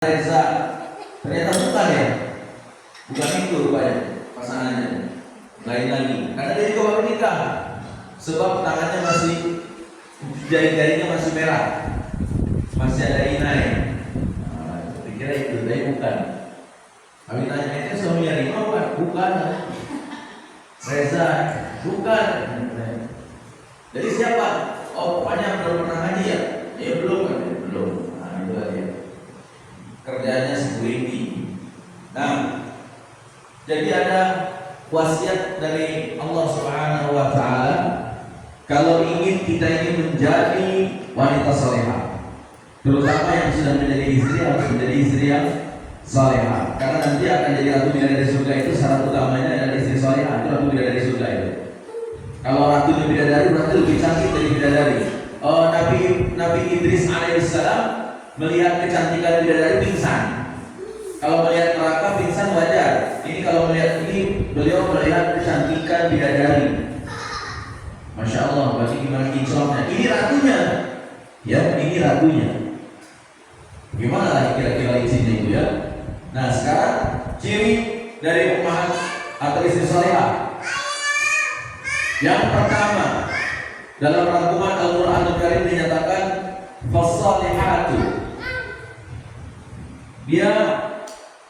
Reza, ternyata bukan ya, bukan itu rupanya pasangannya, lain lagi. Karena dia juga baru nikah, sebab tangannya masih, jari-jarinya masih merah, masih ada inai. Dikira itu, tapi bukan. Kami tanya, itu suaminya Rima bukan? Bukan. Reza, bukan. Jadi siapa? Oh, pokoknya belum pernah ngaji ya? Ya belum kan? Belum. Nah, itu aja. Kerjanya security. Nah, jadi ada wasiat dari Allah Subhanahu wa taala kalau ingin kita ini menjadi wanita salehah, terutama yang sudah menjadi istri harus menjadi istri yang salehah. Karena nanti akan jadi ratu bidadari surga itu syarat utamanya adalah istri salehah, itu ratu bidadari surga itu. Kalau ratunya bidadari berarti lebih cantik dari bidadari. Nabi Idris alaihissalam melihat kecantikan bidadari pingsan. Kalau melihat neraka pingsan wajar. Ini kalau melihat ini, beliau melihat kecantikan bidadari. Masya Allah, berarti gimana kinclongnya? Ini ratunya. Ya, ini ratunya. Gimana lah kira-kira isinya itu ya? Nah, sekarang ciri dari ummahat atau istri salehah. Yang pertama, dalam rangkuman Al-Qur'anul Karim dinyatakan fasalihatu. Dia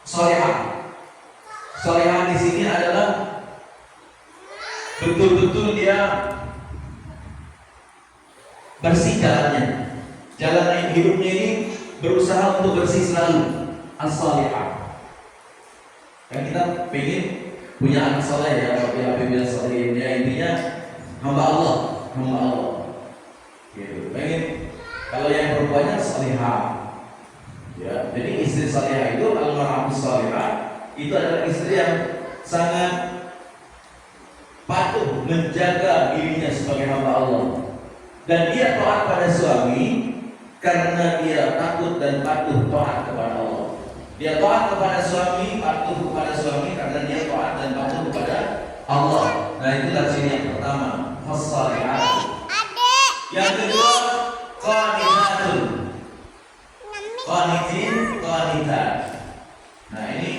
salihah. Salihah di sini adalah betul-betul dia bersih jalannya. Jalan hidupnya ini berusaha untuk bersih selalu. As-salihah. Kan kita pengen punya anak saleh ya, apabila saleh ya, intinya hamba Allah. Gitu. Pengen kalau yang perempuannya salihah. Ya, jadi istri salihah itu al-mar'atu salihah itu adalah istri yang sangat patuh menjaga dirinya sebagai hamba Allah. Dan dia taat pada suami karena dia takut dan patuh taat kepada Allah. Dia taat kepada suami, patuh kepada suami karena dia taat dan patuh kepada Allah. Nah, itulah ciri yang pertama, as-salihah. Yang kedua, qanitatun. Qanitin, qanitat. Nah, ini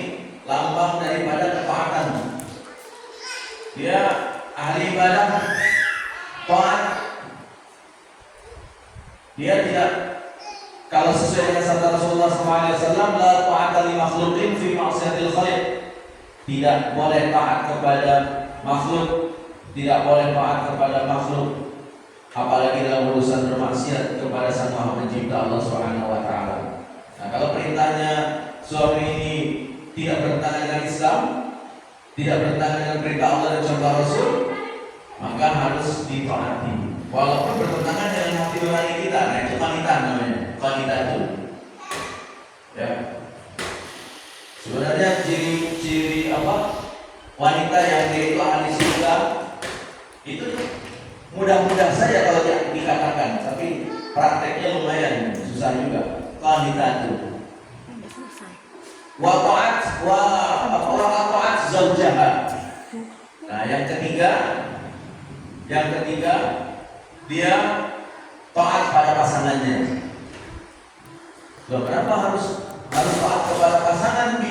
lambang daripada ketaatan. Dia ahli ibadah, taat. Dia tidak, kalau sesuai dengan sabda Rasulullah SAW, la ta'ata li makhluqin fi ma'siyatil khaliq. Tidak boleh taat kepada makhluk, tidak boleh taat kepada makhluk, apalagi dalam urusan bermaksiat kepada Sang Maha Pencipta Allah Subhanahu wa taala. Nah, kalau perintahnya suami ini tidak bertentangan dengan Islam, tidak bertentangan dengan perintah Allah dan contoh Rasul, maka harus ditaati. Walaupun bertentangan dengan hati nurani kita. Nah, itu qanitat namanya. Qanitat itu. Ya. Sebenarnya ciri-ciri wanita yang dia itu ahli surga itu mudah-mudah saja kalau dikatakan, tapi prakteknya lumayan susah juga. Qanitat itu. Wa ta'at zaujaha. Nah, yang ketiga dia taat pada pasangannya. Loh, kenapa harus taat kepada pasangan?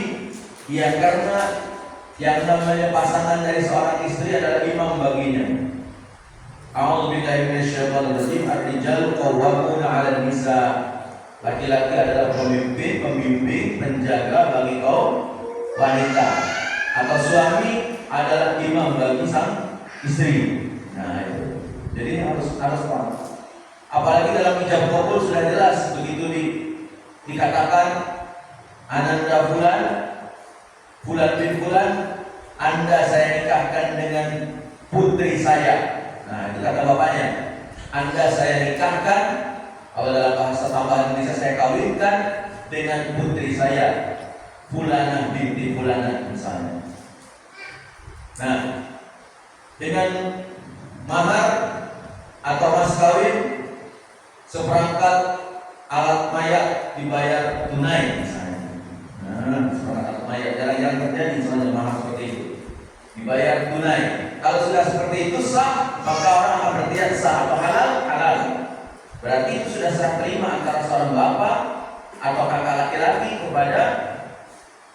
Ya, karena yang namanya pasangan dari seorang istri adalah imam baginya. A'udzubillahi minasyaitonir rajim. Ar-rijalu qawwamuna 'alan nisa. Laki-laki adalah pemimpin, penjaga bagi kaum wanita. Atau suami adalah imam bagi sang istri. Nah, itu. Jadi harus taat. Apalagi dalam ijab qabul sudah jelas begitu dikatakan ananda fulan bin fulan, Anda saya nikahkan dengan putri saya. Nah, itu kata bapaknya. Anda saya nikahkan, kalau dalam bahasa tambahan Indonesia, saya kawinkan dengan putri saya, Fulanah binti Fulanah misalnya. Nah, dengan mahar atau mas kawin, seperangkat alat mayat dibayar tunai misalnya. Nah, seperangkat alat mayat jarang-jarang terjadi soalnya mahar seperti itu. Dibayar tunai. Kalau sudah seperti itu sah, maka orang akan berarti sah atau halal. Berarti itu sudah serah terima antara seorang bapak atau kakak laki-laki kepada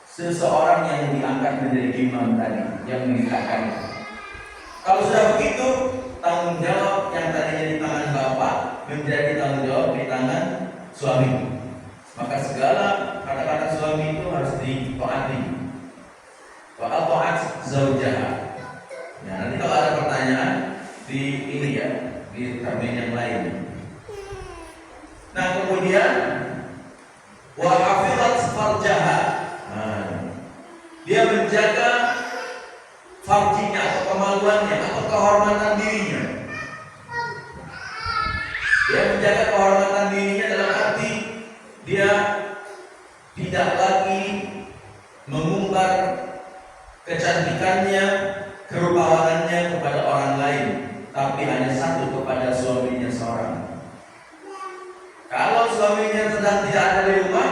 seseorang yang diangkat menjadi imam tadi, yang menikahkan. Kalau sudah begitu, tanggung jawab yang tadinya di tangan bapak menjadi tanggung jawab di tangan suami. Maka segala kata-kata suami itu harus ditaati. Wa ata'at zaujaha. Ya, nanti kalau ada pertanyaan di ini ya, di termin yang lain. Nah, kemudian wa hafizat farjaha. Dia menjaga farjinya atau kemaluannya atau kehormatan dirinya. Dia menjaga kehormatan dirinya dalam arti dia tidak lagi mengumbar kecantikannya, kerupawanannya kepada orang lain, tapi hanya satu kepada suaminya seorang. Kalau suaminya sedang tidak ada di rumah,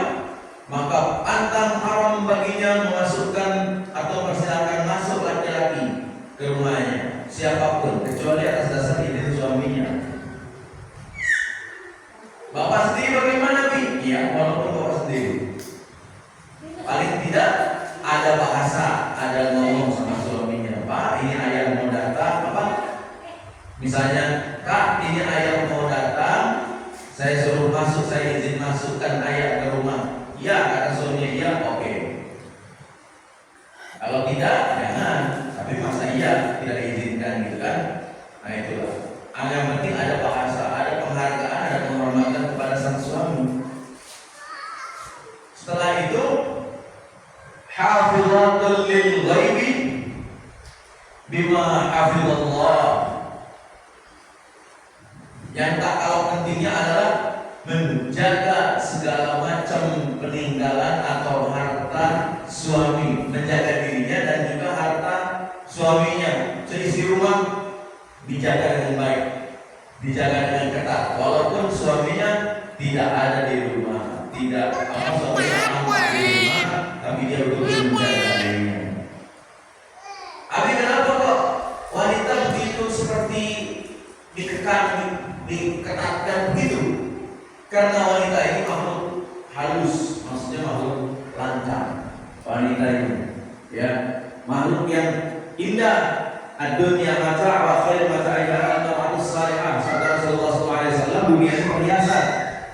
maka pantang haram baginya memasukkan atau mempersilahkan masuk laki-laki ke rumahnya, siapapun, kecuali atas dasar izin suaminya. Bapak sendiri bagaimana, Bi? Iya, walaupun bapak sendiri, paling tidak ada bahasa, ada ngomong sama suaminya. Pak, ini ayah mau datang, apa? Misalnya, Kak, ini ayah mau datang, saya suruh masuk, saya izin masukkan ayah ke rumah. Ya, kata suaminya, iya, oke. Kalau tidak, jangan. Tapi masa iya tidak diizinkan gitu kan? Nah itulah. Yang penting ada bahasa, ada penghargaan, ada penghormatan kepada sang suami. Setelah itu, hafizatul lil ghaibi bima hafizallah. Yang tak kalah pentingnya adalah menjaga segala macam peninggalan atau harta suami, menjaga dirinya dan juga harta suaminya. Seisi rumah dijaga dengan baik, dijaga dengan ketat, walaupun suaminya tidak ada di rumah, tidak suaminya nampak di rumah, tapi dia betul-betul menjaga dirinya. Tapi kenapa kok wanita begitu seperti diketatkan begitu? Karena wanita ini makhluk halus, maksudnya makhluk lancar. Wanita ini, ya, makhluk yang indah. Ad-dunya mata' wa khair mata'iha al-mar'us salihah. Sabda Rasulullah SAW, dunia itu perhiasan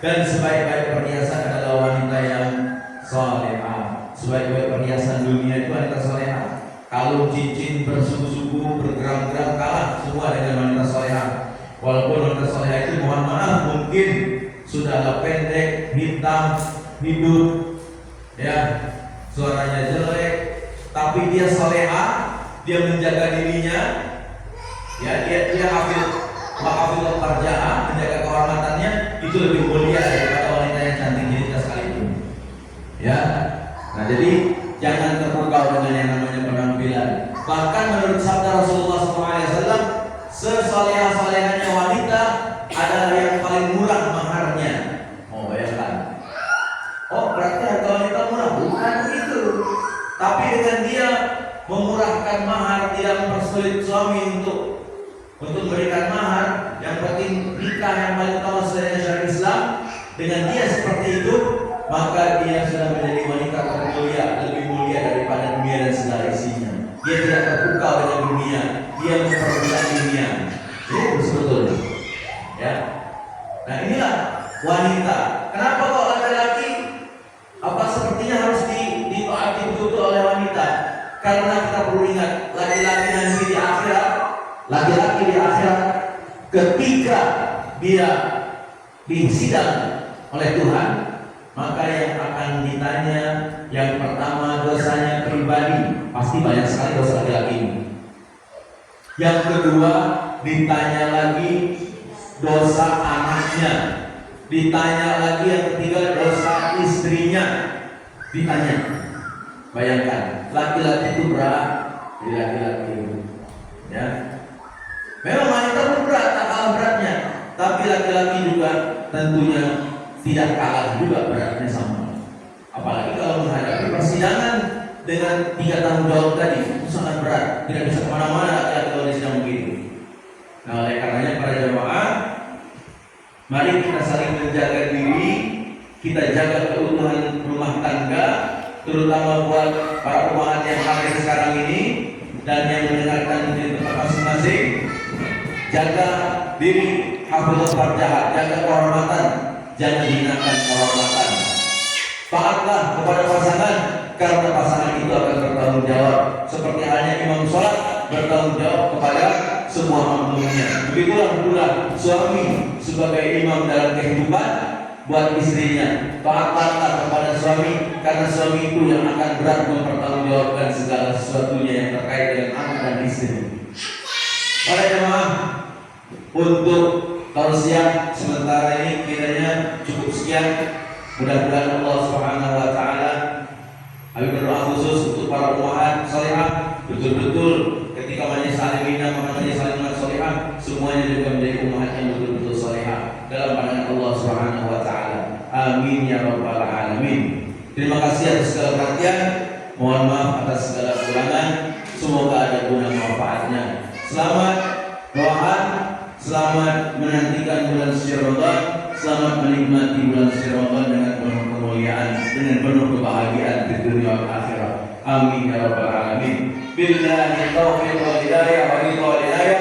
dan sebaik-baik perhiasan adalah wanita yang salihah. Sebaik-baik perhiasan dunia itu wanita salihah. Kalung cincin bersuku-suku bergeram-geram kalah semua dengan wanita salihah. Walaupun wanita salihah itu mohon maaf mungkin sudah pendek, hitam, hidup, ya, suaranya jelek, tapi dia salihah, dia menjaga dirinya, ya, dia hafizul farjaha, menjaga kehormatannya, itu lebih mulia daripada wanita yang cantik jelita sekalipun. Ya, nah jadi jangan terpukau dengan yang namanya penampilan. Bahkan menurut sabda Rasulullah SAW, sesalihah-salihahnya wanita adalah yang paling murah maharnya. Oh, bayangkan. Oh, berarti harga wanita murah? Bukan itu. Tapi dengan dia memurahkan mahar, tidak mempersulit suami untuk memberikan mahar, yang penting nikah yang paling utama sesuai syariat Islam. Dengan dia seperti itu, maka dia sudah menjadi wanita termulia, lebih mulia daripada dunia dan segala isinya. Dia tidak terpukau dengan dunia, dia memperbudak dunia. Itu sebetulnya. Ya. Nah inilah wanita. Kenapa kok laki-laki sepertinya harus ditaati betul oleh wanita? Karena kita perlu ingat, laki-laki nanti di akhirat, laki-laki di akhirat ketika dia disidang oleh Tuhan, maka yang akan ditanya yang pertama dosanya pribadi, pasti banyak sekali dosa laki-laki ini. Yang kedua ditanya lagi dosa anaknya, ditanya lagi yang ketiga dosa istrinya, ditanya. Bayangkan, laki-laki itu berat, jadi laki-laki itu, ya. Memang wanita pun berat, tak kalah beratnya, tapi laki-laki juga tentunya tidak kalah juga beratnya sama. Apalagi kalau menghadapi persidangan dengan 3 tanggung jawab tadi, itu sangat berat, tidak bisa kemana-mana laki-laki kalau disidang begitu. Nah, oleh karenanya para jemaah, mari kita saling menjaga diri kita jaga keutuhan rumah tangga, terutama buat para umat yang hadir sekarang ini dan yang mendengarkan di tempat masing-masing. Jaga diri, hafizul farjah, jaga kehormatan, jangan hinakan kehormatan. Taatlah kepada pasangan, karena pasangan itu akan bertanggung jawab. Seperti halnya imam sholat bertanggung jawab kepada semua makmumnya. Begitulah pula suami sebagai imam dalam kehidupan buat istrinya. Taatlah kepada suami, karena suami itu yang akan berat mempertanggungjawabkan segala sesuatunya yang terkait dengan anak dan istri. Para jemaah, untuk tausiah sementara ini kiranya cukup sekian. Mudah-mudahan Allah Subhanahu wa taala berdoa khusus untuk para ummahat salihah, betul-betul ketika majelis salimina majelis salimat salihah semuanya juga menjadi ummahat yang betul-betul salihah dalam pandangan Allah Subhanahu wa taala. Amin ya rabbal alamin. Terima kasih atas segala perhatian. Mohon maaf atas segala kekurangan. Semoga ada guna manfaatnya. Selamat doakan, selamat menantikan bulan suci Ramadan, selamat menikmati bulan suci Ramadan dengan penuh kemuliaan, dengan penuh kebahagiaan di dunia dan akhirat. Amin ya rabbal alamin. Billahi taufiq wal hidayah wa ridha wal hidayah.